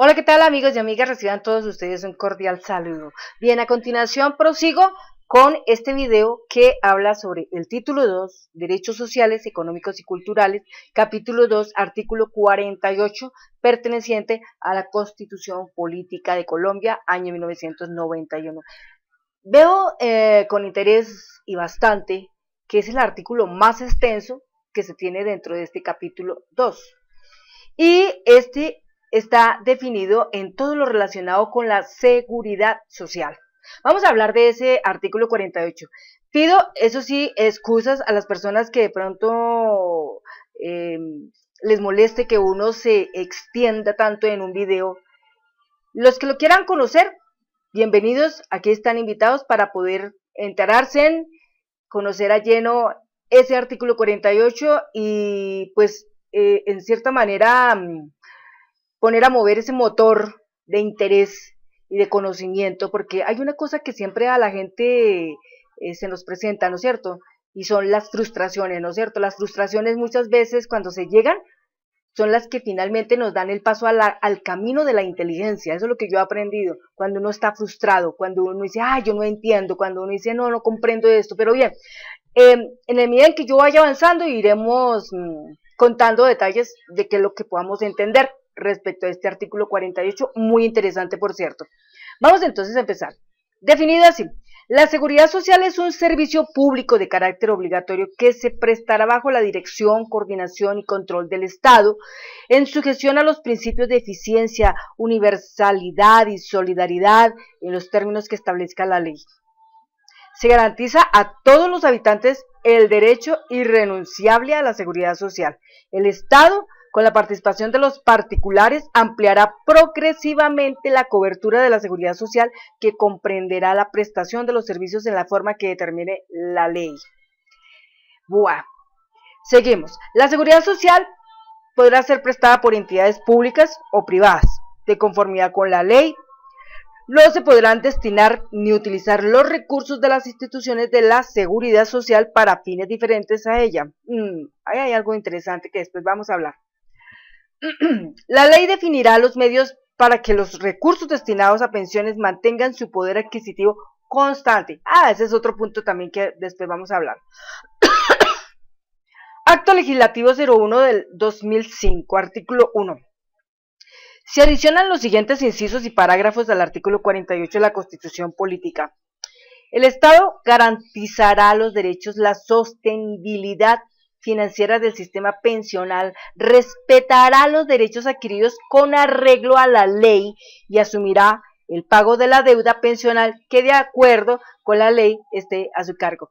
Hola, ¿qué tal amigos y amigas? Reciban todos ustedes un cordial saludo. Bien, a continuación prosigo con este video que habla sobre el título 2, Derechos Sociales, Económicos y Culturales, capítulo 2, artículo 48, perteneciente a la Constitución Política de Colombia, año 1991. Veo con interés y bastante que es el artículo más extenso que se tiene dentro de este capítulo 2. Y este está definido en todo lo relacionado con la seguridad social. Vamos a hablar de ese artículo 48. Pido, eso sí, excusas a las personas que de pronto les moleste que uno se extienda tanto en un video. Los que lo quieran conocer, bienvenidos, aquí están invitados para poder enterarse, conocer a lleno ese artículo 48 y pues en cierta manera poner a mover ese motor de interés y de conocimiento, porque hay una cosa que siempre a la gente se nos presenta, ¿no es cierto? Y son las frustraciones, ¿no es cierto? Las frustraciones muchas veces cuando se llegan son las que finalmente nos dan el paso al camino de la inteligencia. Eso es lo que yo he aprendido. Cuando uno está frustrado, cuando uno dice, yo no entiendo, cuando uno dice, no comprendo esto, pero bien, en la medida en que yo vaya avanzando iremos contando detalles de qué es lo que podamos entender respecto a este artículo 48, muy interesante por cierto. Vamos entonces a empezar. Definido así, la seguridad social es un servicio público de carácter obligatorio que se prestará bajo la dirección, coordinación y control del Estado en sujeción a los principios de eficiencia, universalidad y solidaridad en los términos que establezca la ley. Se garantiza a todos los habitantes el derecho irrenunciable a la seguridad social. El Estado, con la participación de los particulares, ampliará progresivamente la cobertura de la seguridad social que comprenderá la prestación de los servicios en la forma que determine la ley. Buah. Seguimos. La seguridad social podrá ser prestada por entidades públicas o privadas, de conformidad con la ley. No se podrán destinar ni utilizar los recursos de las instituciones de la seguridad social para fines diferentes a ella. Ahí hay algo interesante que después vamos a hablar. La ley definirá los medios para que los recursos destinados a pensiones mantengan su poder adquisitivo constante. Ese es otro punto también que después vamos a hablar. Acto Legislativo 01 del 2005, artículo 1. Se adicionan los siguientes incisos y parágrafos al artículo 48 de la Constitución Política. El Estado garantizará los derechos, la sostenibilidad financiera del sistema pensional, respetará los derechos adquiridos con arreglo a la ley y asumirá el pago de la deuda pensional que de acuerdo con la ley esté a su cargo.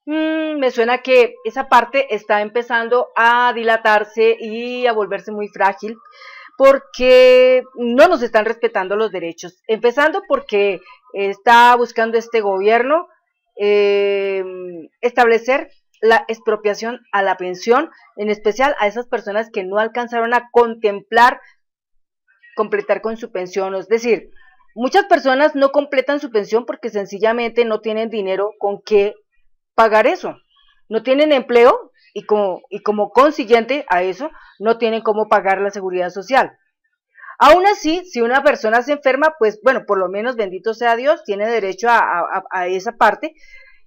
Me suena que esa parte está empezando a dilatarse y a volverse muy frágil, porque no nos están respetando los derechos, empezando porque está buscando este gobierno establecer la expropiación a la pensión, en especial a esas personas que no alcanzaron a completar con su pensión, es decir, muchas personas no completan su pensión porque sencillamente no tienen dinero con qué pagar eso, no tienen empleo y como consiguiente a eso no tienen cómo pagar la seguridad social. Aún así, si una persona se enferma, pues bueno, por lo menos bendito sea Dios, tiene derecho a esa parte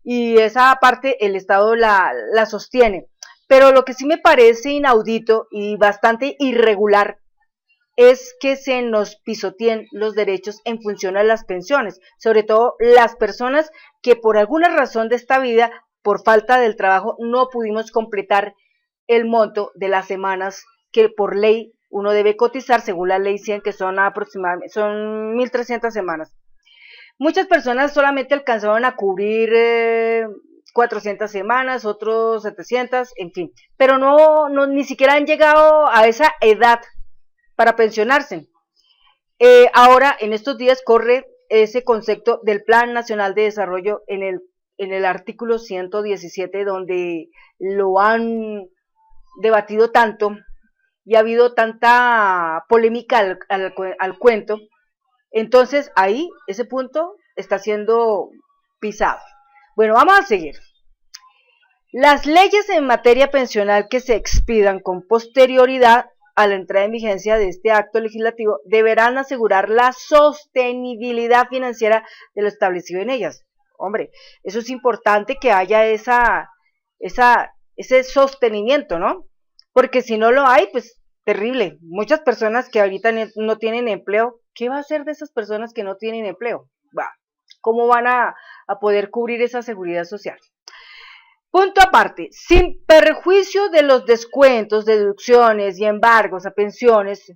y esa parte el Estado la sostiene. Pero lo que sí me parece inaudito y bastante irregular es que se nos pisoteen los derechos en función a las pensiones, sobre todo las personas que por alguna razón de esta vida, por falta del trabajo, no pudimos completar el monto de las semanas que por ley uno debe cotizar según la ley 100, que son aproximadamente, son 1.300 semanas. Muchas personas solamente alcanzaron a cubrir 400 semanas, otros 700, en fin, pero ni siquiera han llegado a esa edad para pensionarse. Ahora, en estos días, corre ese concepto del Plan Nacional de Desarrollo en el artículo 117, donde lo han debatido tanto y ha habido tanta polémica al cuento. Entonces, ahí, ese punto está siendo pisado. Bueno, vamos a seguir. Las leyes en materia pensional que se expidan con posterioridad a la entrada en vigencia de este acto legislativo deberán asegurar la sostenibilidad financiera de lo establecido en ellas. Hombre, eso es importante que haya ese sostenimiento, ¿no? Porque si no lo hay, pues terrible. Muchas personas que ahorita no tienen empleo, ¿qué va a hacer de esas personas que no tienen empleo? ¿Cómo van a poder cubrir esa seguridad social? Punto aparte, sin perjuicio de los descuentos, deducciones y embargos a pensiones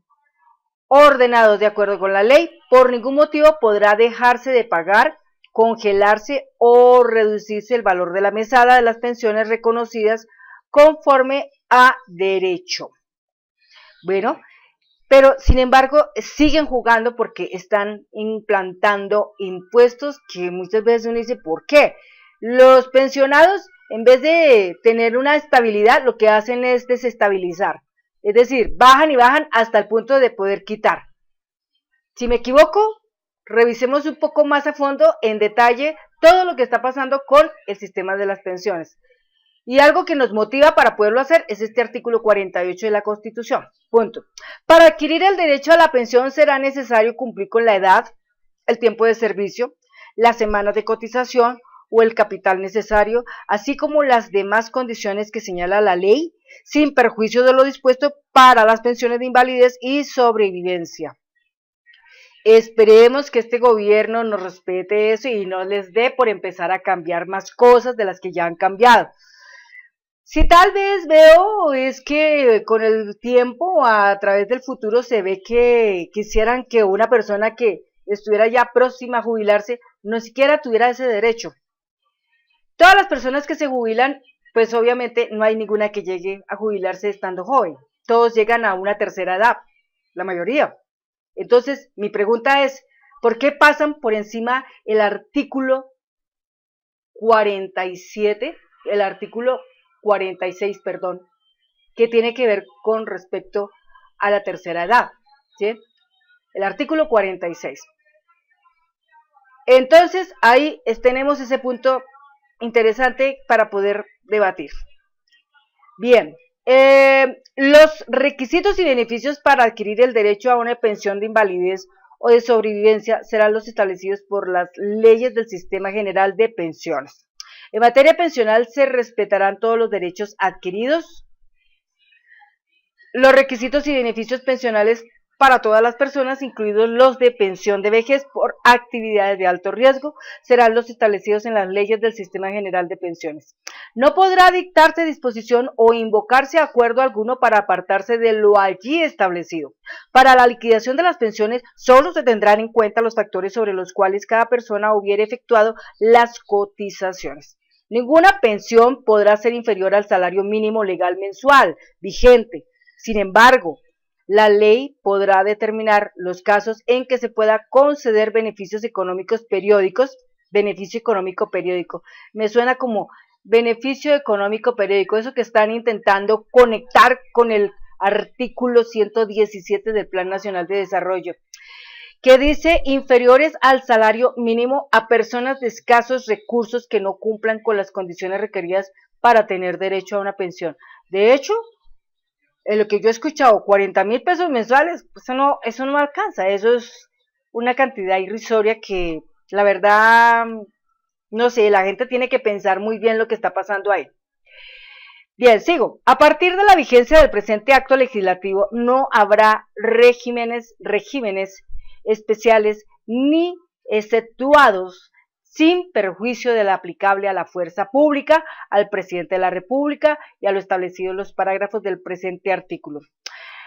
ordenados de acuerdo con la ley, por ningún motivo podrá dejarse de pagar, congelarse o reducirse el valor de la mesada de las pensiones reconocidas conforme a derecho. Bueno, pero sin embargo siguen jugando porque están implantando impuestos que muchas veces uno dice, ¿por qué? Los pensionados, en vez de tener una estabilidad, lo que hacen es desestabilizar. Es decir, bajan y bajan hasta el punto de poder quitar. Si me equivoco, revisemos un poco más a fondo, en detalle, todo lo que está pasando con el sistema de las pensiones. Y algo que nos motiva para poderlo hacer es este artículo 48 de la Constitución. Punto. Para adquirir el derecho a la pensión será necesario cumplir con la edad, el tiempo de servicio, las semanas de cotización o el capital necesario, así como las demás condiciones que señala la ley, sin perjuicio de lo dispuesto para las pensiones de invalidez y sobrevivencia. Esperemos que este gobierno nos respete eso y no les dé por empezar a cambiar más cosas de las que ya han cambiado. Si tal vez veo es que con el tiempo, a través del futuro, se ve que quisieran que una persona que estuviera ya próxima a jubilarse, no siquiera tuviera ese derecho. Todas las personas que se jubilan, pues obviamente no hay ninguna que llegue a jubilarse estando joven. Todos llegan a una tercera edad, la mayoría. Entonces, mi pregunta es, ¿por qué pasan por encima el artículo 47, el artículo 46, perdón, que tiene que ver con respecto a la tercera edad, ¿sí? El artículo 46. Entonces, ahí tenemos ese punto interesante para poder debatir. Bien, los requisitos y beneficios para adquirir el derecho a una pensión de invalidez o de sobrevivencia serán los establecidos por las leyes del Sistema General de Pensiones. En materia pensional se respetarán todos los derechos adquiridos. Los requisitos y beneficios pensionales para todas las personas, incluidos los de pensión de vejez por actividades de alto riesgo, serán los establecidos en las leyes del Sistema General de Pensiones. No podrá dictarse disposición o invocarse acuerdo alguno para apartarse de lo allí establecido. Para la liquidación de las pensiones, solo se tendrán en cuenta los factores sobre los cuales cada persona hubiera efectuado las cotizaciones. Ninguna pensión podrá ser inferior al salario mínimo legal mensual vigente. Sin embargo, la ley podrá determinar los casos en que se pueda conceder beneficios económicos periódicos. Beneficio económico periódico. Me suena como beneficio económico periódico, eso que están intentando conectar con el artículo 117 del Plan Nacional de Desarrollo, que dice inferiores al salario mínimo a personas de escasos recursos que no cumplan con las condiciones requeridas para tener derecho a una pensión. De hecho, en lo que yo he escuchado, 40,000 pesos mensuales, pues eso no alcanza, eso es una cantidad irrisoria que la verdad, no sé, la gente tiene que pensar muy bien lo que está pasando ahí. Bien, sigo. A partir de la vigencia del presente acto legislativo, no habrá regímenes especiales ni exceptuados sin perjuicio de lo aplicable a la fuerza pública, al presidente de la República y a lo establecido en los parágrafos del presente artículo.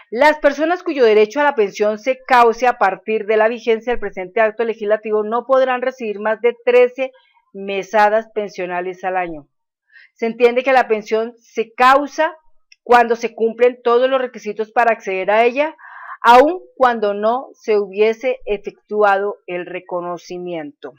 Las personas cuyo derecho a la pensión se cause a partir de la vigencia del presente acto legislativo no podrán recibir más de 13 mesadas pensionales al año. Se entiende que la pensión se causa cuando se cumplen todos los requisitos para acceder a ella, aun cuando no se hubiese efectuado el reconocimiento.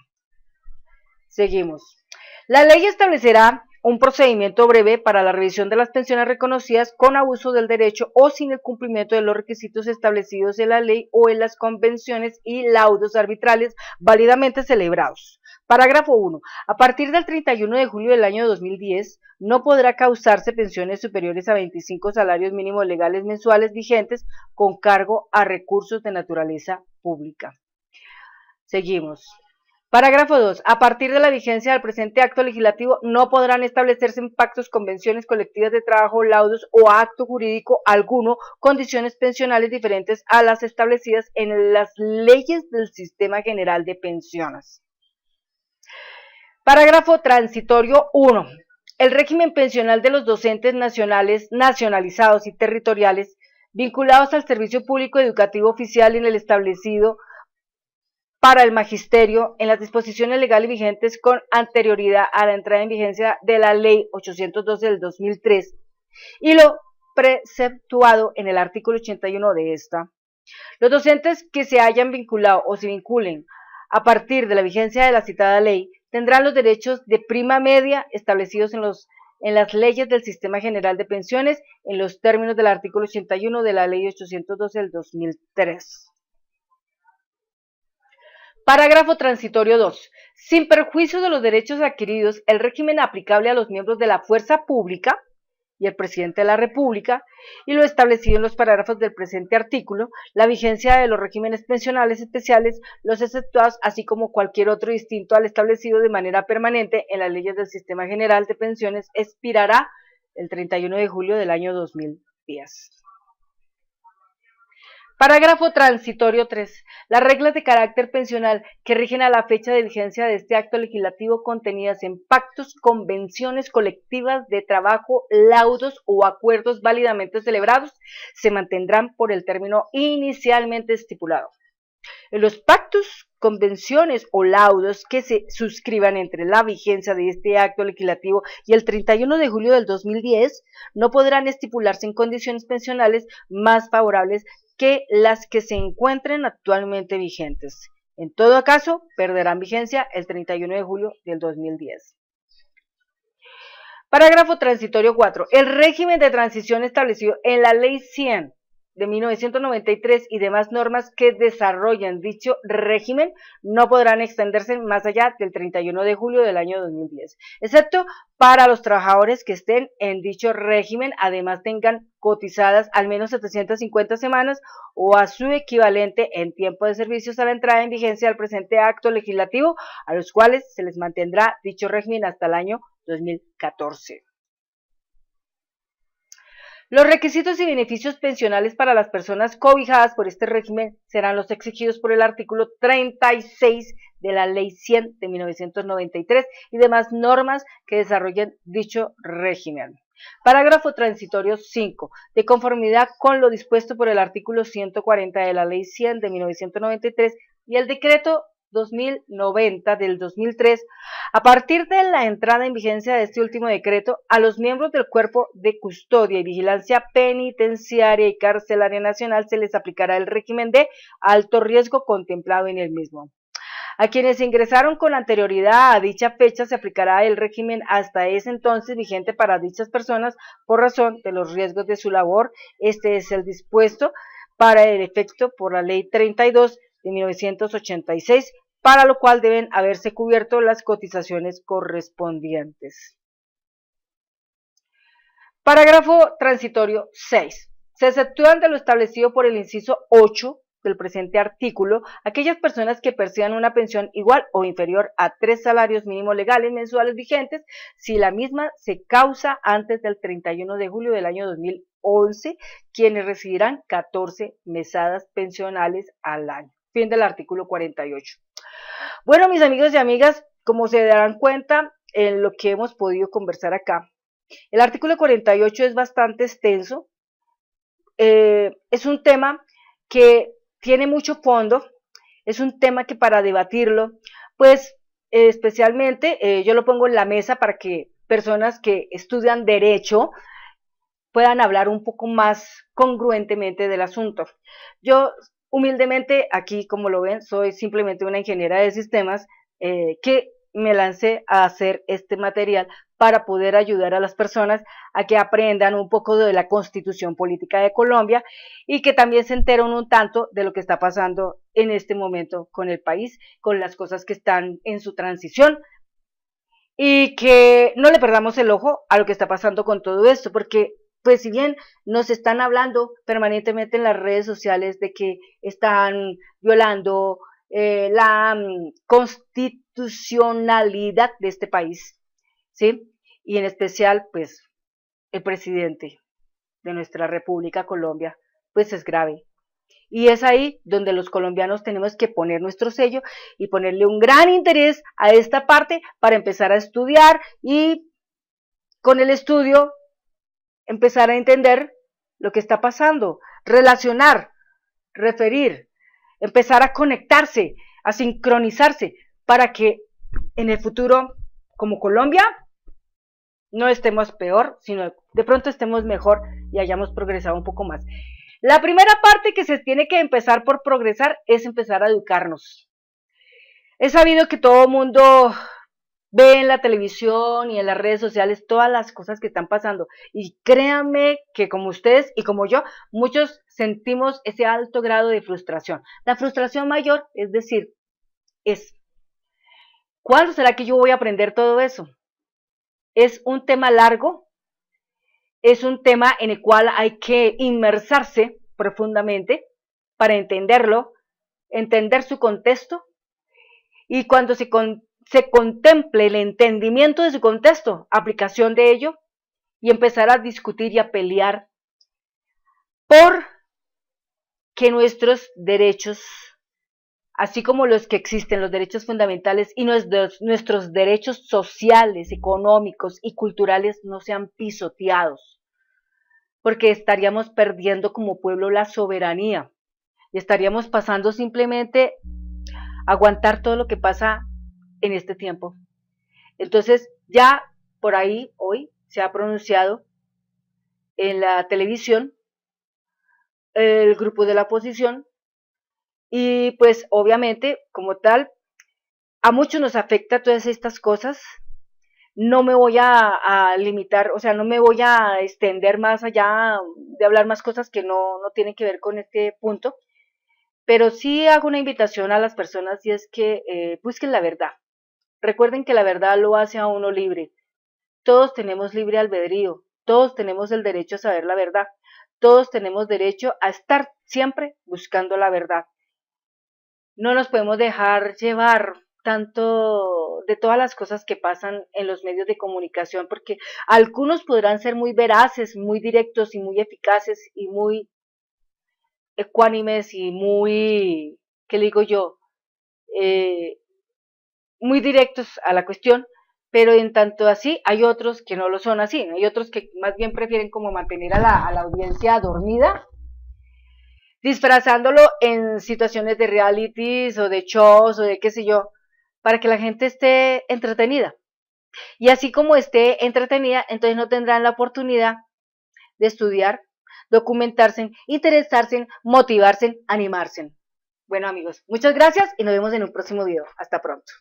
Seguimos. La ley establecerá un procedimiento breve para la revisión de las pensiones reconocidas con abuso del derecho o sin el cumplimiento de los requisitos establecidos en la ley o en las convenciones y laudos arbitrales válidamente celebrados. Parágrafo 1. A partir del 31 de julio del año 2010, no podrá causarse pensiones superiores a 25 salarios mínimos legales mensuales vigentes con cargo a recursos de naturaleza pública. Seguimos. Parágrafo 2. A partir de la vigencia del presente acto legislativo no podrán establecerse en pactos, convenciones colectivas de trabajo, laudos o acto jurídico alguno condiciones pensionales diferentes a las establecidas en las leyes del Sistema General de Pensiones. Parágrafo transitorio 1. El régimen pensional de los docentes nacionales, nacionalizados y territoriales vinculados al servicio público educativo oficial en el establecido para el magisterio en las disposiciones legales vigentes con anterioridad a la entrada en vigencia de la Ley 812 del 2003 y lo preceptuado en el artículo 81 de esta. Los docentes que se hayan vinculado o se vinculen a partir de la vigencia de la citada ley tendrán los derechos de prima media establecidos en las leyes del Sistema General de Pensiones en los términos del artículo 81 de la Ley 812 del 2003. Parágrafo transitorio 2. Sin perjuicio de los derechos adquiridos, el régimen aplicable a los miembros de la fuerza pública y el presidente de la República, y lo establecido en los parágrafos del presente artículo, la vigencia de los regímenes pensionales especiales, los exceptuados, así como cualquier otro distinto al establecido de manera permanente en las leyes del Sistema General de Pensiones, expirará el 31 de julio del año 2010. Parágrafo transitorio 3. Las reglas de carácter pensional que rigen a la fecha de vigencia de este acto legislativo contenidas en pactos, convenciones colectivas de trabajo, laudos o acuerdos válidamente celebrados se mantendrán por el término inicialmente estipulado. En los pactos, convenciones o laudos que se suscriban entre la vigencia de este acto legislativo y el 31 de julio del 2010 no podrán estipularse en condiciones pensionales más favorables que las que se encuentren actualmente vigentes. En todo caso, perderán vigencia el 31 de julio del 2010. Parágrafo transitorio 4. El régimen de transición establecido en la Ley 100 de 1993 y demás normas que desarrollan dicho régimen no podrán extenderse más allá del 31 de julio del año 2010, excepto para los trabajadores que estén en dicho régimen, además tengan cotizadas al menos 750 semanas o a su equivalente en tiempo de servicios a la entrada en vigencia del presente acto legislativo, a los cuales se les mantendrá dicho régimen hasta el año 2014. Los requisitos y beneficios pensionales para las personas cobijadas por este régimen serán los exigidos por el artículo 36 de la Ley 100 de 1993 y demás normas que desarrollen dicho régimen. Parágrafo transitorio 5. De conformidad con lo dispuesto por el artículo 140 de la Ley 100 de 1993 y el decreto 2090 del 2003, a partir de la entrada en vigencia de este último decreto, a los miembros del Cuerpo de Custodia y Vigilancia Penitenciaria y Carcelaria Nacional se les aplicará el régimen de alto riesgo contemplado en el mismo. A quienes ingresaron con anterioridad a dicha fecha se aplicará el régimen hasta ese entonces vigente para dichas personas por razón de los riesgos de su labor. Este es el dispuesto para el efecto por la Ley 32 de 1986, para lo cual deben haberse cubierto las cotizaciones correspondientes. Parágrafo transitorio 6. Se exceptúan de lo establecido por el inciso 8 del presente artículo aquellas personas que perciban una pensión igual o inferior a 3 salarios mínimos legales mensuales vigentes si la misma se causa antes del 31 de julio del año 2011, quienes recibirán 14 mesadas pensionales al año. Fin del artículo 48. Bueno, mis amigos y amigas, como se darán cuenta en lo que hemos podido conversar acá, el artículo 48 es bastante extenso, es un tema que tiene mucho fondo, es un tema que para debatirlo, pues especialmente yo lo pongo en la mesa para que personas que estudian derecho puedan hablar un poco más congruentemente del asunto. Yo humildemente aquí, como lo ven, soy simplemente una ingeniera de sistemas que me lancé a hacer este material para poder ayudar a las personas a que aprendan un poco de la constitución política de Colombia y que también se enteren un tanto de lo que está pasando en este momento con el país, con las cosas que están en su transición, y que no le perdamos el ojo a lo que está pasando con todo esto, porque pues si bien nos están hablando permanentemente en las redes sociales de que están violando la constitucionalidad de este país, ¿sí? Y en especial, pues, el presidente de nuestra República Colombia, pues es grave. Y es ahí donde los colombianos tenemos que poner nuestro sello y ponerle un gran interés a esta parte para empezar a estudiar y con el estudio empezar a entender lo que está pasando, relacionar, referir, empezar a conectarse, a sincronizarse para que en el futuro, como Colombia, no estemos peor, sino de pronto estemos mejor y hayamos progresado un poco más. La primera parte que se tiene que empezar por progresar es empezar a educarnos. He sabido que todo el mundo ve en la televisión y en las redes sociales todas las cosas que están pasando y créanme que como ustedes y como yo, muchos sentimos ese alto grado de frustración. La frustración mayor, es decir, es ¿cuándo será que yo voy a aprender todo eso? Es un tema largo, es un tema en el cual hay que inmersarse profundamente para entenderlo, entender su contexto y cuando se contemple el entendimiento de su contexto, aplicación de ello y empezar a discutir y a pelear por que nuestros derechos, así como los que existen, los derechos fundamentales y nuestros derechos sociales, económicos y culturales no sean pisoteados, porque estaríamos perdiendo como pueblo la soberanía y estaríamos pasando simplemente a aguantar todo lo que pasa en este tiempo. Entonces ya por ahí hoy se ha pronunciado en la televisión el grupo de la oposición y pues obviamente como tal a muchos nos afecta todas estas cosas. No me voy a limitar, o sea, no me voy a extender más allá de hablar más cosas que no tienen que ver con este punto, pero sí hago una invitación a las personas y es que busquen la verdad. Recuerden que la verdad lo hace a uno libre. Todos tenemos libre albedrío, todos tenemos el derecho a saber la verdad, todos tenemos derecho a estar siempre buscando la verdad. No nos podemos dejar llevar tanto de todas las cosas que pasan en los medios de comunicación, porque algunos podrán ser muy veraces, muy directos y muy eficaces y muy ecuánimes y muy, ¿qué le digo yo? Eh, Muy directos a la cuestión, pero en tanto así hay otros que no lo son así, hay otros que más bien prefieren como mantener a la audiencia dormida, disfrazándolo en situaciones de realities o de shows o de qué sé yo, para que la gente esté entretenida. Y así como esté entretenida, entonces no tendrán la oportunidad de estudiar, documentarse, interesarse, motivarse, animarse. Bueno amigos, muchas gracias y nos vemos en un próximo video. Hasta pronto.